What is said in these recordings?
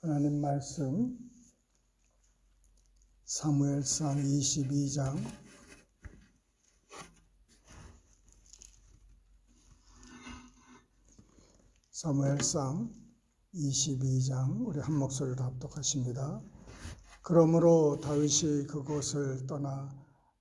하나님 말씀 사무엘상 22장 사무엘상 22장 우리 한 목소리로 합독하십니다. 그러므로 다윗이 그곳을 떠나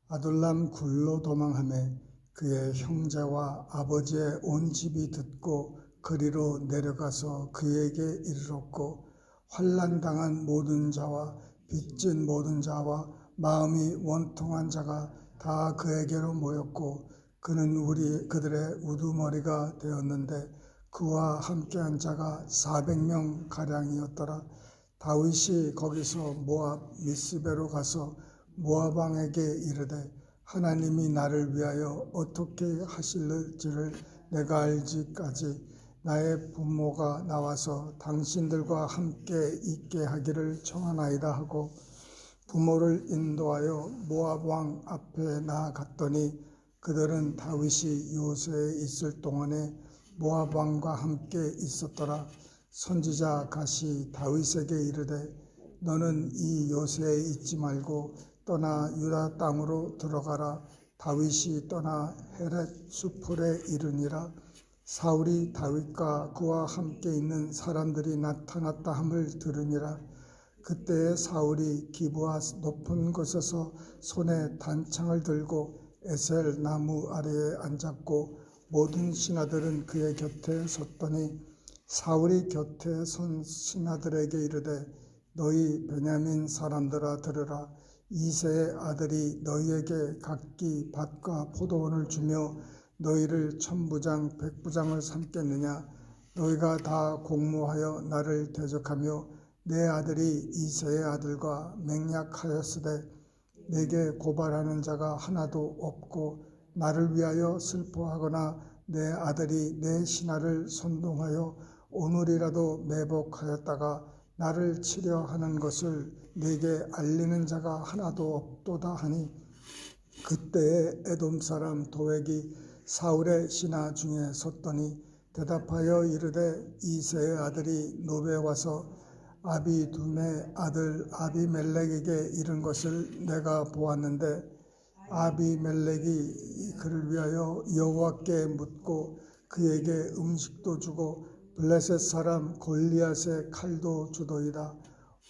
아둘람 굴로 도망하매 그의 형제와 아버지의 온 집이 듣고 그리로 내려가서 그에게 이르렀고 환난당한 모든 자와 빚진 모든 자와 마음이 원통한 자가 다 그에게로 모였고 그는 그들의 우두머리가 되었는데 그와 함께한 자가 400명 가량이었더라. 다윗이 거기서 모압 미스베로 가서 모압 왕에게 이르되 하나님이 나를 위하여 어떻게 하실지를 내가 알지까지 나의 부모가 나와서 당신들과 함께 있게 하기를 청하나이다 하고 부모를 인도하여 모압 왕 앞에 나아갔더니 그들은 다윗이 요새에 있을 동안에 모압 왕과 함께 있었더라. 선지자 갓이 다윗에게 이르되 너는 이 요새에 있지 말고 떠나 유다 땅으로 들어가라. 다윗이 떠나 헤렛 수풀에 이르니라. 사울이 다윗과 그와 함께 있는 사람들이 나타났다 함을 들으니라. 그때에 사울이 기브아 높은 곳에서 손에 단창을 들고 에셀 나무 아래에 앉았고 모든 신하들은 그의 곁에 섰더니 사울이 곁에 선 신하들에게 이르되 너희 베냐민 사람들아 들으라. 이새의 아들이 너희에게 각기 밭과 포도원을 주며 너희를 천부장 백부장을 삼겠느냐. 너희가 다 공모하여 나를 대적하며 내 아들이 이새의 아들과 맹약하였으되 내게 고발하는 자가 하나도 없고 나를 위하여 슬퍼하거나 내 아들이 내 신하를 선동하여 오늘이라도 매복하였다가 나를 치려 하는 것을 내게 알리는 자가 하나도 없도다 하니 그때에 에돔 사람 도액이 사울의 신하 중에 섰더니 대답하여 이르되 이새의 아들이 노베에 와서 아비둠의 아들 아비멜렉에게 이른 것을 내가 보았는데 아비멜렉이 그를 위하여 여호와께 묻고 그에게 음식도 주고 블레셋 사람 골리앗의 칼도 주더이다.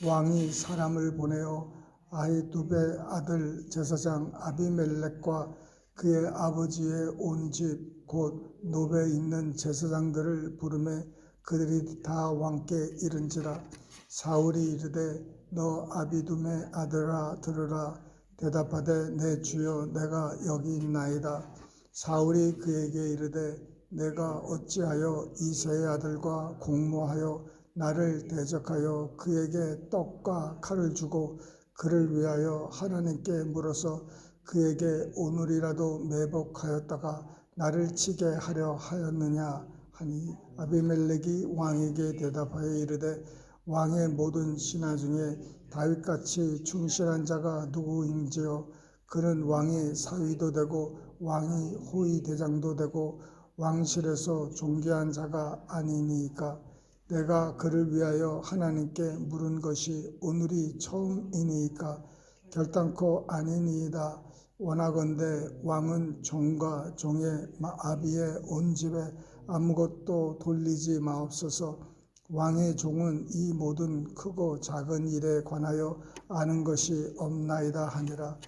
왕이 사람을 보내어 아히두베 아들 제사장 아비멜렉과 그의 아버지의 온 집 곧 노베에 있는 제사장들을 부르매 그들이 다 왕께 이른지라. 사울이 이르되 너 아비둠의 아들아 들으라. 대답하되 내 주여 내가 여기 있나이다. 사울이 그에게 이르되 내가 어찌하여 이새의 아들과 공모하여 나를 대적하여 그에게 떡과 칼을 주고 그를 위하여 하나님께 물어서 그에게 오늘이라도 매복하였다가 나를 치게 하려 하였느냐 하니 아비멜렉이 왕에게 대답하여 이르되 왕의 모든 신하 중에 다윗같이 충실한 자가 누구인지요. 그는 왕의 사위도 되고 왕의 호위 대장도 되고 왕실에서 존귀한 자가 아니니까 내가 그를 위하여 하나님께 물은 것이 오늘이 처음이니까 결단코 아니니이다. 원하건대 왕은 종과 종의 아비의 온 집에 아무것도 돌리지 마옵소서. 왕의 종은 이 모든 크고 작은 일에 관하여 아는 것이 없나이다 하니라.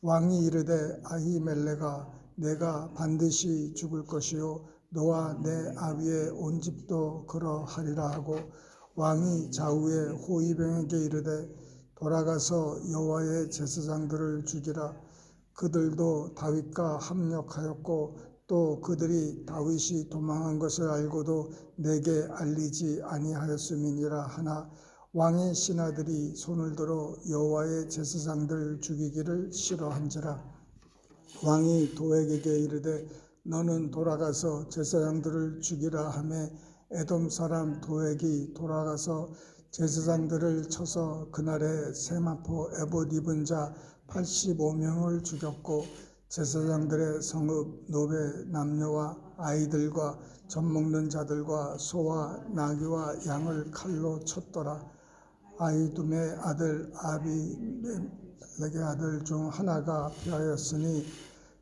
왕이 이르되 아히멜렉아 내가 반드시 죽을 것이요 너와 내 아비의 온 집도 그러하리라 하고 왕이 좌우의 호위병에게 이르되 돌아가서 여호와의 제사장들을 죽이라. 그들도 다윗과 합력하였고 또 그들이 다윗이 도망한 것을 알고도 내게 알리지 아니하였음이니라 하나 왕의 신하들이 손을 들어 여호와의 제사장들 죽이기를 싫어한지라. 왕이 도액에게 이르되 너는 돌아가서 제사장들을 죽이라 하매 에돔 사람 도액이 돌아가서 제사장들을 쳐서 그날에 세마포 에봇 입은 자 85명을 죽였고 제사장들의 성읍 노베 남녀와 아이들과 젖 먹는 자들과 소와 나귀와 양을 칼로 쳤더라. 아히둠의 아들 아비멜렉의 아들 중 하나가 피하였으니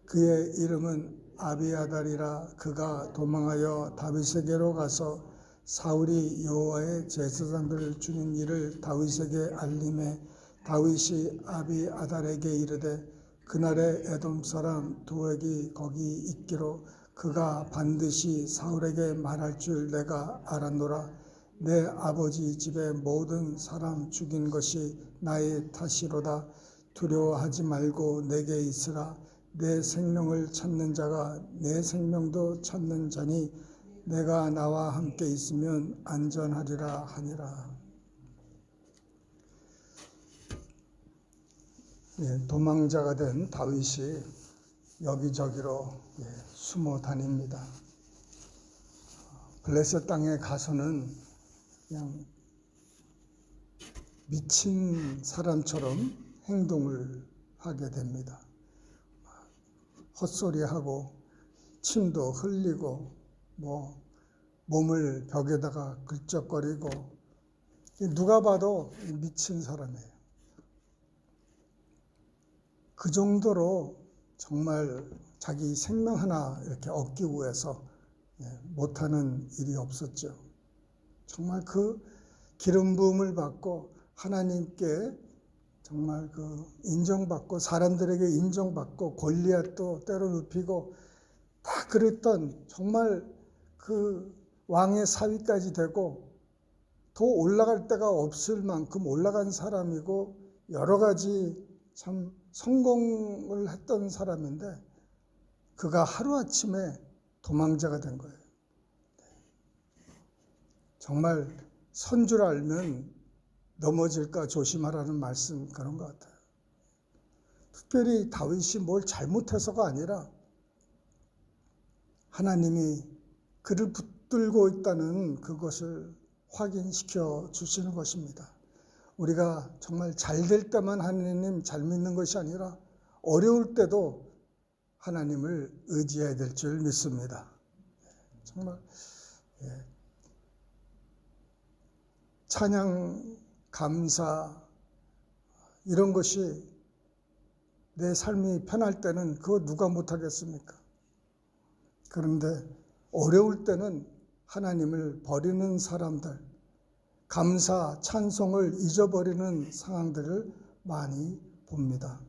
그의 이름은 아비아달이라. 그가 도망하여 다윗에게로 가서 사울이 여호와의 제사장들을 죽인 일을 다윗에게 알림해 다윗이 아비아달에게 이르되 그날에 에돔 사람 도액이 거기 있기로 그가 반드시 사울에게 말할 줄 내가 알았노라. 내 아버지 집의 모든 사람 죽인 것이 나의 탓이로다. 두려워하지 말고 내게 있으라. 내 생명을 찾는 자가 내 생명도 찾는 자니 내가 나와 함께 있으면 안전하리라 하니라. 도망자가 된 다윗이 여기저기로 숨어 다닙니다. 블레셋 땅에 가서는 그냥 미친 사람처럼 행동을 하게 됩니다. 헛소리하고 침도 흘리고 몸을 벽에다가 긁적거리고 누가 봐도 미친 사람이에요. 그 정도로 정말 자기 생명 하나 이렇게 얻기 위해서 못하는 일이 없었죠. 정말 그 기름 부음을 받고 하나님께 정말 그 인정받고 사람들에게 인정받고 골리앗도 때려 눕히고 다 그랬던 정말 그 왕의 사위까지 되고 더 올라갈 데가 없을 만큼 올라간 사람이고 여러 가지 참 성공을 했던 사람인데 그가 하루아침에 도망자가 된 거예요. 정말 선 줄 알면 넘어질까 조심하라는 말씀 그런 것 같아요. 특별히 다윗이 뭘 잘못해서가 아니라 하나님이 그를 붙들고 있다는 그것을 확인시켜 주시는 것입니다. 우리가 정말 잘 될 때만 하나님 잘 믿는 것이 아니라 어려울 때도 하나님을 의지해야 될 줄 믿습니다. 정말 찬양, 감사 이런 것이 내 삶이 편할 때는 그거 누가 못하겠습니까? 그런데 어려울 때는 하나님을 버리는 사람들, 감사, 찬송을 잊어버리는 상황들을 많이 봅니다.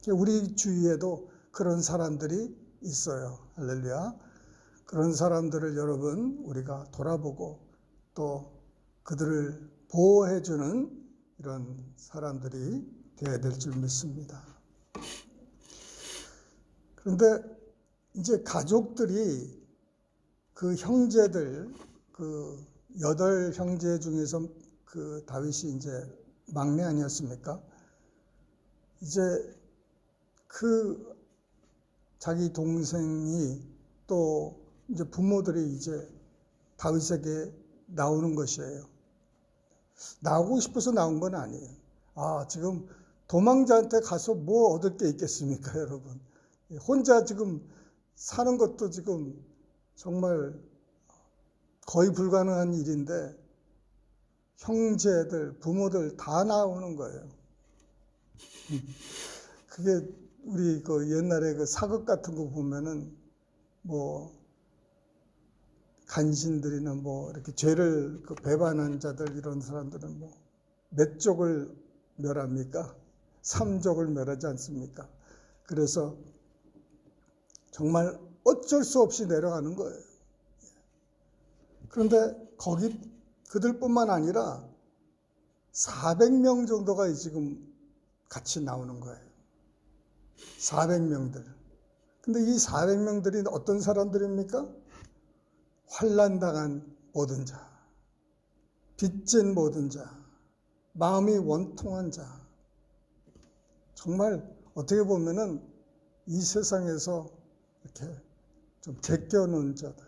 우리 주위에도 그런 사람들이 있어요. 할렐루야. 그런 사람들을 여러분 우리가 돌아보고 또 그들을 보호해주는 이런 사람들이 되어야 될 줄 믿습니다. 그런데 이제 가족들이 그 형제들, 그 8형제 중에서 그 다윗이 이제 막내 아니었습니까? 이제 그 자기 동생이 또 이제 부모들이 이제 다윗에게 나오는 것이에요. 나오고 싶어서 나온 건 아니에요. 지금 도망자한테 가서 뭐 얻을 게 있겠습니까, 여러분? 혼자 지금 사는 것도 지금 정말 거의 불가능한 일인데 형제들, 부모들 다 나오는 거예요. 그게 우리 그 옛날에 그 사극 같은 거 보면은 뭐 간신들이나 뭐 이렇게 죄를 그 배반한 자들 이런 사람들은 뭐 몇 족을 멸합니까? 3족을 멸하지 않습니까? 그래서 정말 어쩔 수 없이 내려가는 거예요. 그런데 거기 그들뿐만 아니라 400명 정도가 지금 같이 나오는 거예요. 400명들. 근데 이 400명들이 어떤 사람들입니까? 환난당한 모든 자, 빚진 모든 자, 마음이 원통한 자. 정말 어떻게 보면은 이 세상에서 이렇게 좀 제껴놓은 자들.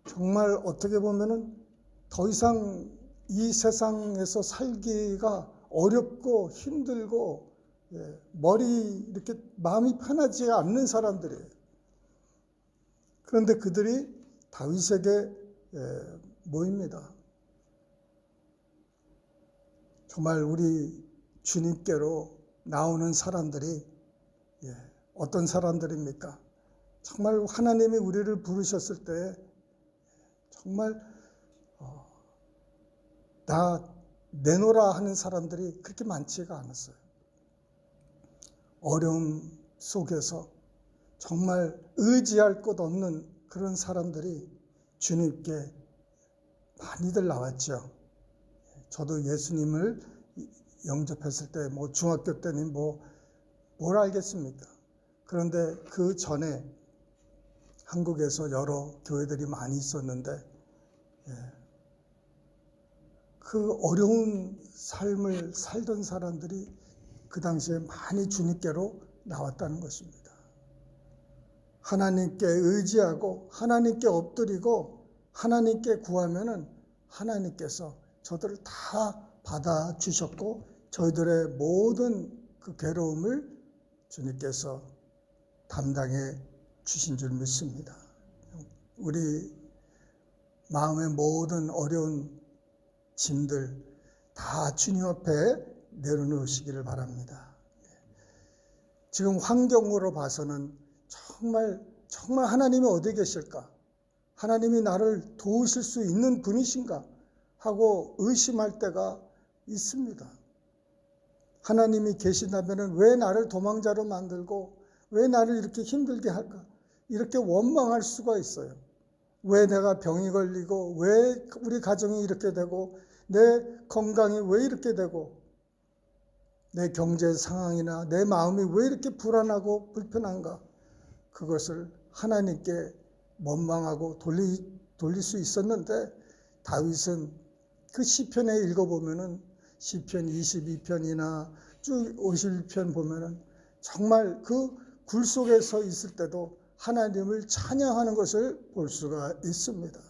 정말 어떻게 보면은 더 이상 이 세상에서 살기가 어렵고 힘들고 머리 이렇게 마음이 편하지 않는 사람들이에요. 그런데 그들이 다윗에게 모입니다. 정말 우리 주님께로 나오는 사람들이 어떤 사람들입니까? 정말 하나님이 우리를 부르셨을 때 정말 나 내놓으라 하는 사람들이 그렇게 많지가 않았어요. 어려움 속에서 정말 의지할 것 없는 그런 사람들이 주님께 많이들 나왔죠. 저도 예수님을 영접했을 때 중학교 때는 뭘 알겠습니까? 그런데 그 전에 한국에서 여러 교회들이 많이 있었는데 그 어려운 삶을 살던 사람들이 그 당시에 많이 주님께로 나왔다는 것입니다. 하나님께 의지하고 하나님께 엎드리고 하나님께 구하면은 하나님께서 저들을 다 받아주셨고 저희들의 모든 그 괴로움을 주님께서 담당해 주신 줄 믿습니다. 우리 마음의 모든 어려운 짐들 다 주님 앞에 내려놓으시기를 바랍니다. 지금 환경으로 봐서는 정말 하나님이 어디 계실까? 하나님이 나를 도우실 수 있는 분이신가? 하고 의심할 때가 있습니다. 하나님이 계신다면 왜 나를 도망자로 만들고 왜 나를 이렇게 힘들게 할까? 이렇게 원망할 수가 있어요. 왜 내가 병이 걸리고 왜 우리 가정이 이렇게 되고 내 건강이 왜 이렇게 되고 내 경제 상황이나 내 마음이 왜 이렇게 불안하고 불편한가? 그것을 하나님께 원망하고 돌릴 수 있었는데 다윗은 그 시편에 읽어보면은 시편 22편이나 쭉 51편 보면은 정말 그 굴 속에 서 있을 때도 하나님을 찬양하는 것을 볼 수가 있습니다.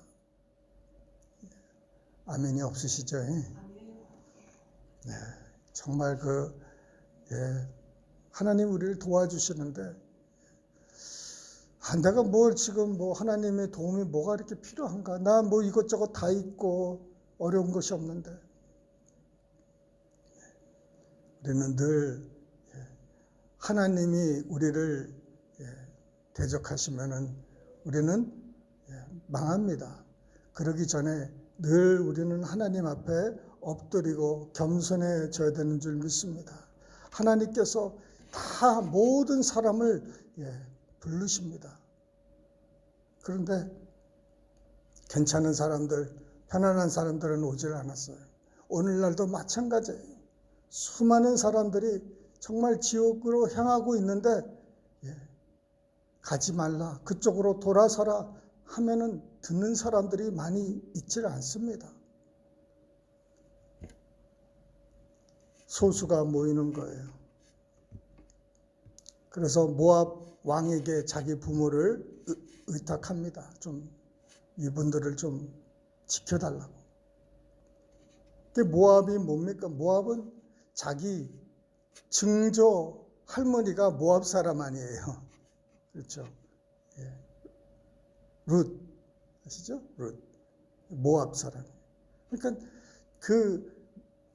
아멘이 없으시죠? 네, 정말 하나님 우리를 도와주시는데 내가 지금 하나님의 도움이 뭐가 이렇게 필요한가? 나 이것저것 다 있고 어려운 것이 없는데 우리는 늘 하나님이 우리를 대적하시면은 우리는 망합니다. 그러기 전에 늘 우리는 하나님 앞에 엎드리고 겸손해져야 되는 줄 믿습니다. 하나님께서 다 모든 사람을 부르십니다. 그런데 괜찮은 사람들, 편안한 사람들은 오질 않았어요. 오늘날도 마찬가지예요. 수많은 사람들이 정말 지옥으로 향하고 있는데 가지 말라, 그쪽으로 돌아서라 하면은 듣는 사람들이 많이 있질 않습니다. 소수가 모이는 거예요. 그래서 모압 왕에게 자기 부모를 의탁합니다. 이분들을 좀 지켜달라고. 모압이 뭡니까? 모압은 자기 증조 할머니가 모압 사람 아니에요. 그렇죠? 룻 아시죠? 룻 모압 사람. 그러니까 그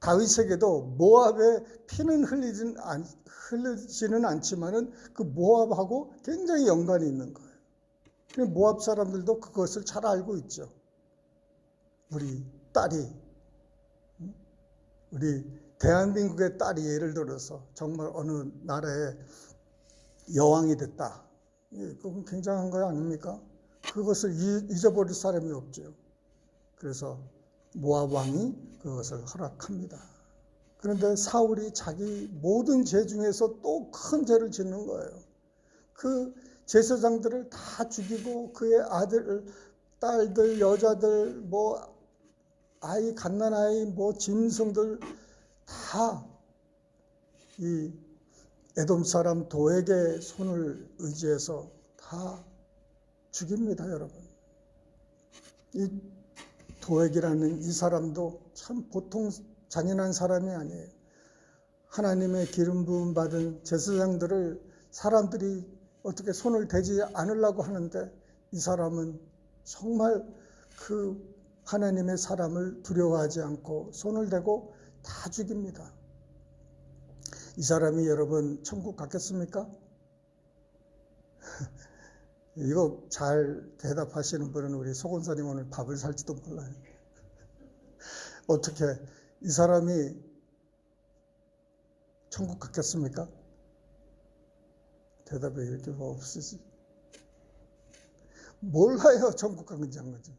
다윗에게도 모압의 피는 흘리지는 않지만은 그 모압하고 굉장히 연관이 있는 거예요. 모압 사람들도 그것을 잘 알고 있죠. 우리 딸이, 우리 대한민국의 딸이 예를 들어서 정말 어느 나라의 여왕이 됐다. 그건 굉장한 거 아닙니까? 그것을 잊어버릴 사람이 없죠. 그래서 모압 왕이 그것을 허락합니다. 그런데 사울이 자기 모든 죄 중에서 또 큰 죄를 짓는 거예요. 그 제사장들을 다 죽이고 그의 아들, 딸들, 여자들, 아이, 갓난아이, 짐승들 다 이 에돔 사람 도에게 손을 의지해서 다 죽입니다, 여러분. 이 도액이라는 이 사람도 참 보통 잔인한 사람이 아니에요. 하나님의 기름 부음 받은 제사장들을 사람들이 어떻게 손을 대지 않으려고 하는데 이 사람은 정말 그 하나님의 사람을 두려워하지 않고 손을 대고 다 죽입니다. 이 사람이 여러분 천국 갔겠습니까? 이거 잘 대답하시는 분은 우리 소곤사님 오늘 밥을 살지도 몰라요. 어떻게 이 사람이 천국 갔겠습니까? 대답이 이렇게 없으시. 몰라요, 천국 갔는지 안 갔는지.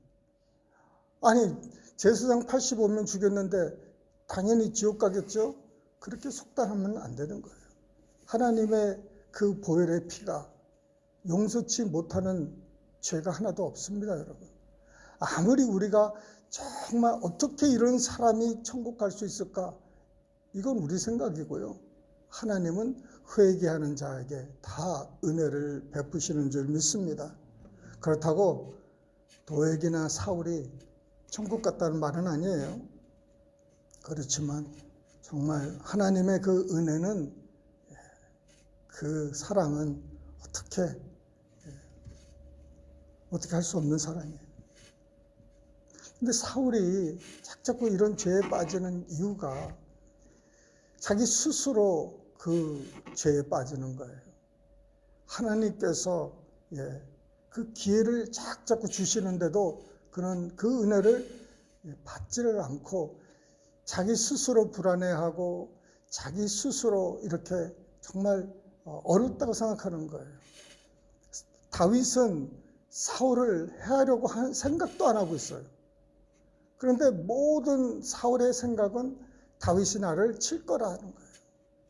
아니, 제사장 85명 죽였는데 당연히 지옥 가겠죠? 그렇게 속단하면 안 되는 거예요. 하나님의 그 보혈의 피가 용서치 못하는 죄가 하나도 없습니다, 여러분. 아무리 우리가 정말 어떻게 이런 사람이 천국 갈 수 있을까? 이건 우리 생각이고요. 하나님은 회개하는 자에게 다 은혜를 베푸시는 줄 믿습니다. 그렇다고 도액이나 사울이 천국 갔다는 말은 아니에요. 그렇지만 정말 하나님의 그 은혜는, 그 사랑은 어떻게 할 수 없는 사랑이에요. 근데 사울이 자꾸 이런 죄에 빠지는 이유가 자기 스스로 그 죄에 빠지는 거예요. 하나님께서 그 기회를 자꾸 주시는데도 그는 그 은혜를 받지를 않고 자기 스스로 불안해하고 자기 스스로 이렇게 정말 어렵다고 생각하는 거예요. 다윗은 사울을 해하려고 한 생각도 안 하고 있어요. 그런데 모든 사울의 생각은 다윗이 나를 칠 거라 하는 거예요.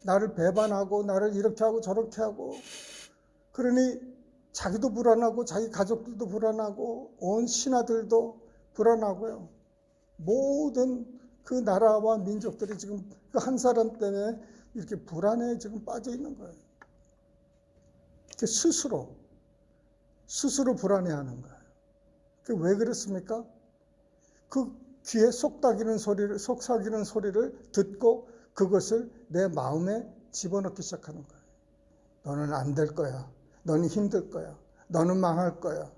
나를 배반하고 나를 이렇게 하고 저렇게 하고, 그러니 자기도 불안하고 자기 가족들도 불안하고 온 신하들도 불안하고요. 모든 그 나라와 민족들이 지금 그 한 사람 때문에 이렇게 불안에 지금 빠져 있는 거예요. 스스로 불안해하는 거예요. 왜 그렇습니까? 그 귀에 속삭이는 소리를 듣고 그것을 내 마음에 집어넣기 시작하는 거예요. 너는 안 될 거야. 너는 힘들 거야. 너는 망할 거야.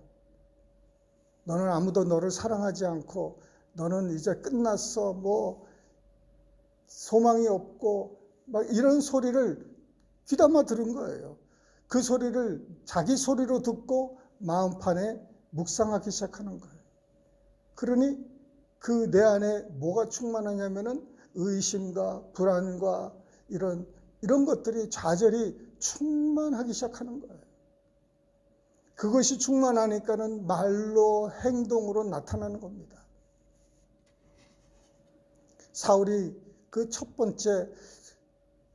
너는 아무도 너를 사랑하지 않고 너는 이제 끝났어. 소망이 없고 막 이런 소리를 귀담아 들은 거예요. 그 소리를 자기 소리로 듣고 마음판에 묵상하기 시작하는 거예요. 그러니 그 내 안에 뭐가 충만하냐면은 의심과 불안과 이런 것들이 좌절이 충만하기 시작하는 거예요. 그것이 충만하니까는 말로 행동으로 나타나는 겁니다. 사울이 그 첫 번째,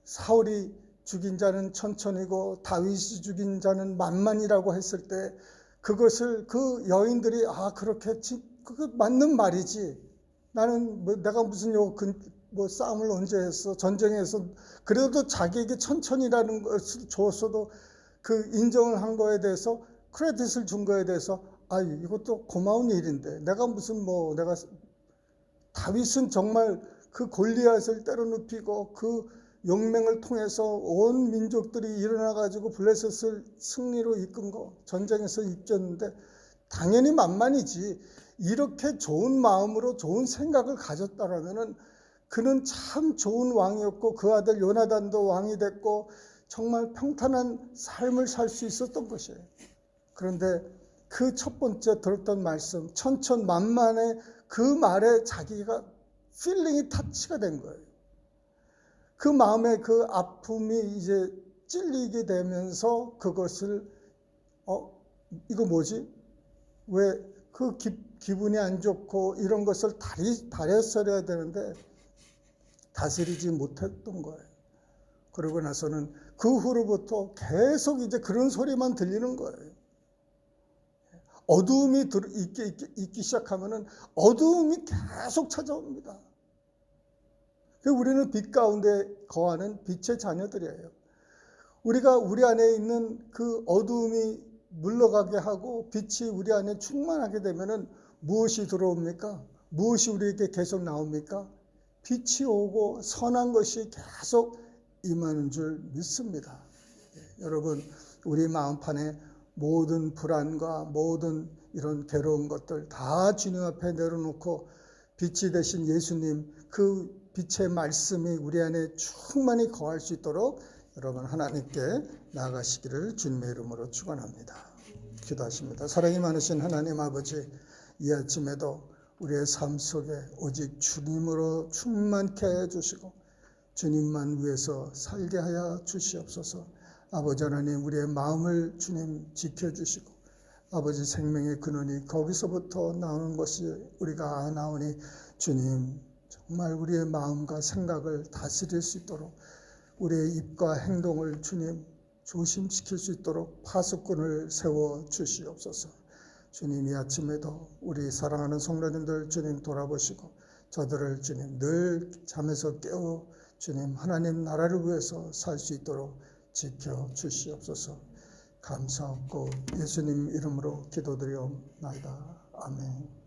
사울이 죽인 자는 천천이고 다윗이 죽인 자는 만만이라고 했을 때 그것을 그 여인들이 그렇겠지, 그거 맞는 말이지. 나는 내가 무슨 싸움을 언제 했어? 전쟁에서 그래도 자기에게 천천이라는 것을 줬어도 그 인정을 한 거에 대해서 크레딧을 준 거에 대해서 이것도 고마운 일인데 내가 다윗은 정말 그 골리앗을 때려눕히고 그 용맹을 통해서 온 민족들이 일어나가지고 블레셋을 승리로 이끈 거, 전쟁에서 이겼는데 당연히 만만이지. 이렇게 좋은 마음으로 좋은 생각을 가졌다라면은 그는 참 좋은 왕이었고 그 아들 요나단도 왕이 됐고 정말 평탄한 삶을 살 수 있었던 것이에요. 그런데 그 첫 번째 들었던 말씀, 천천만만의 그 말에 자기가 필링이 타치가 된 거예요. 그 마음에 그 아픔이 이제 찔리게 되면서 그것을 이거 뭐지? 왜 그 기분이 안 좋고 이런 것을 다렸어야 되는데 다스리지 못했던 거예요. 그러고 나서는 그 후로부터 계속 이제 그런 소리만 들리는 거예요. 어두움이 있기 시작하면은 어두움이 계속 찾아옵니다. 우리는 빛 가운데 거하는 빛의 자녀들이에요. 우리가 우리 안에 있는 그 어두움이 물러가게 하고 빛이 우리 안에 충만하게 되면은 무엇이 들어옵니까? 무엇이 우리에게 계속 나옵니까? 빛이 오고 선한 것이 계속 임하는 줄 믿습니다. 여러분, 우리 마음판에 모든 불안과 모든 이런 괴로운 것들 다 주님 앞에 내려놓고 빛이 되신 예수님, 그 빛의 말씀이 우리 안에 충만히 거할 수 있도록 여러분 하나님께 나아가시기를 주님의 이름으로 축원합니다. 기도하십니다. 사랑이 많으신 하나님 아버지, 이 아침에도 우리의 삶 속에 오직 주님으로 충만케 하여 주시고 주님만 위해서 살게 하여 주시옵소서. 아버지 하나님, 우리의 마음을 주님 지켜주시고 아버지 생명의 근원이 거기서부터 나오는 것이 우리가 나오니 주님 정말 우리의 마음과 생각을 다스릴 수 있도록 우리의 입과 행동을 주님 조심시킬 수 있도록 파수꾼을 세워 주시옵소서. 주님, 이 아침에도 우리 사랑하는 성도님들 주님 돌아보시고 저들을 주님 늘 잠에서 깨워 주님 하나님 나라를 위해서 살 수 있도록 지켜 주시옵소서. 감사하고 예수님 이름으로 기도드리옵나이다. 아멘.